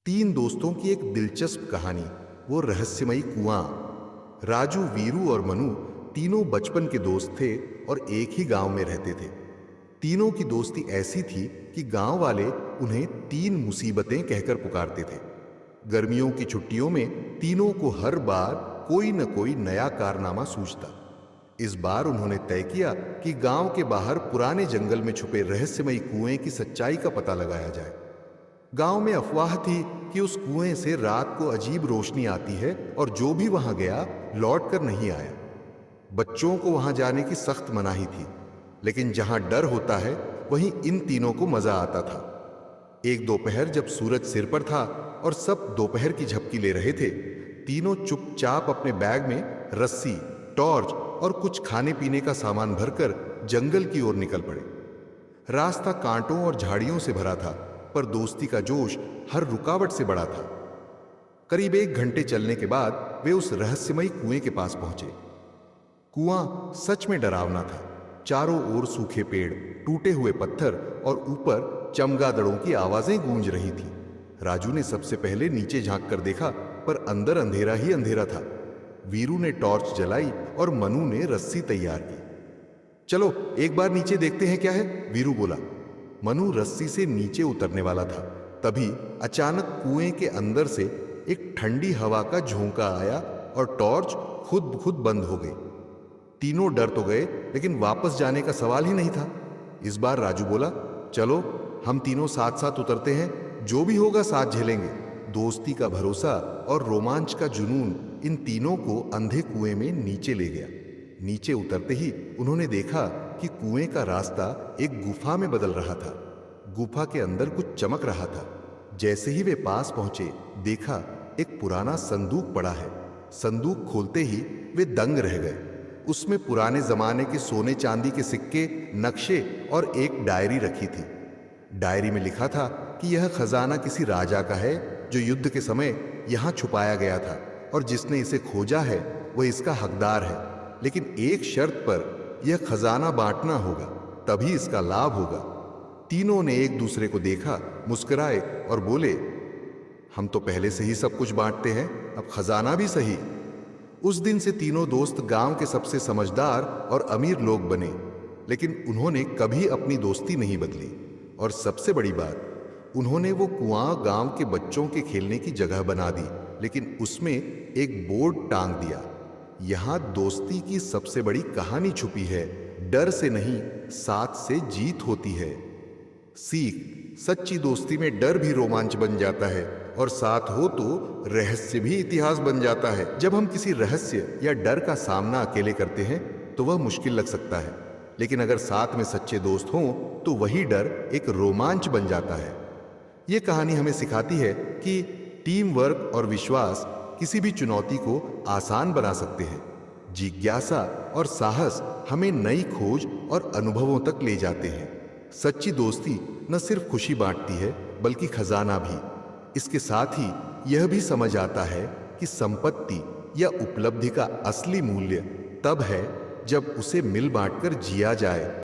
तीन दोस्तों की एक दिलचस्प कहानी, वो रहस्यमयी कुआं। राजू, वीरू और मनु तीनों बचपन के दोस्त थे और एक ही गांव में रहते थे। तीनों की दोस्ती ऐसी थी कि गांव वाले उन्हें तीन मुसीबतें कहकर पुकारते थे। गर्मियों की छुट्टियों में तीनों को हर बार कोई न कोई नया कारनामा सूझता। इस बार उन्होंने तय किया कि गांव के बाहर पुराने जंगल में छुपे रहस्यमयी कुएं की सच्चाई का पता लगाया जाए। गांव में अफवाह थी कि उस कुएं से रात को अजीब रोशनी आती है और जो भी वहां गया लौट कर नहीं आया। बच्चों को वहां जाने की सख्त मनाही थी, लेकिन जहां डर होता है वहीं इन तीनों को मजा आता था। एक दोपहर जब सूरज सिर पर था और सब दोपहर की झपकी ले रहे थे, तीनों चुपचाप अपने बैग में रस्सी, टॉर्च और कुछ खाने पीने का सामान भरकर जंगल की ओर निकल पड़े। रास्ता कांटों और झाड़ियों से भरा था, पर दोस्ती का जोश हर रुकावट से बड़ा था। करीब 1 घंटे चलने के बाद वे उस रहस्यमयी कुएं के पास पहुंचे। कुआं सच में डरावना था। चारों ओर सूखे पेड़, टूटे हुए पत्थर और ऊपर चमगादड़ों की आवाजें गूंज रही थी। राजू ने सबसे पहले नीचे झांक कर देखा, पर अंदर अंधेरा ही अंधेरा था। वीरू ने टॉर्च जलाई और मनु ने रस्सी तैयार की। चलो एक बार नीचे देखते हैं क्या है, वीरू बोला। मनु रस्सी से नीचे उतरने वाला था, तभी अचानक कुएं के अंदर से एक ठंडी हवा का झोंका आया और टॉर्च खुद ब खुद बंद हो गई। तीनों डर तो गए, लेकिन वापस जाने का सवाल ही नहीं था। इस बार राजू बोला, चलो हम तीनों साथ साथ उतरते हैं, जो भी होगा साथ झेलेंगे। दोस्ती का भरोसा और रोमांच का जुनून इन तीनों को अंधे कुएं में नीचे ले गया। नीचे उतरते ही उन्होंने देखा कि कुएं का रास्ता एक गुफा में बदल रहा था। गुफा के अंदर कुछ चमक रहा था। जैसे ही वे पास पहुंचे, देखा एक पुराना संदूक पड़ा है। संदूक खोलते ही वे दंग रह गए। उसमें पुराने जमाने के सोने चांदी के सिक्के, नक्शे और एक डायरी रखी थी। डायरी में लिखा था कि यह खजाना किसी राजा का है जो युद्ध के समय यहां छुपाया गया था, और जिसने इसे खोजा है वह इसका हकदार है। लेकिन एक शर्त पर यह खजाना बांटना होगा, तभी इसका लाभ होगा। तीनों ने एक दूसरे को देखा, मुस्कुराए और बोले, हम तो पहले से ही सब कुछ बांटते हैं, अब खजाना भी सही। उस दिन से तीनों दोस्त गांव के सबसे समझदार और अमीर लोग बने, लेकिन उन्होंने कभी अपनी दोस्ती नहीं बदली। और सबसे बड़ी बात, उन्होंने वो कुआं गांव के बच्चों के खेलने की जगह बना दी, लेकिन उसमें एक बोर्ड टांग दिया, यहां दोस्ती की सबसे बड़ी कहानी छुपी है, डर से नहीं साथ से जीत होती है। सीख, सच्ची दोस्ती में डर भी रोमांच बन जाता है, और साथ हो तो रहस्य भी इतिहास बन जाता है। जब हम किसी रहस्य या डर का सामना अकेले करते हैं तो वह मुश्किल लग सकता है, लेकिन अगर साथ में सच्चे दोस्त हों तो वही डर एक रोमांच बन जाता है। यह कहानी हमें सिखाती है कि टीम वर्क और विश्वास किसी भी चुनौती को आसान बना सकते हैं। जिज्ञासा और साहस हमें नई खोज और अनुभवों तक ले जाते हैं। सच्ची दोस्ती न सिर्फ खुशी बांटती है, बल्कि खजाना भी। इसके साथ ही यह भी समझ आता है कि संपत्ति या उपलब्धि का असली मूल्य तब है जब उसे मिल बांटकर जिया जाए।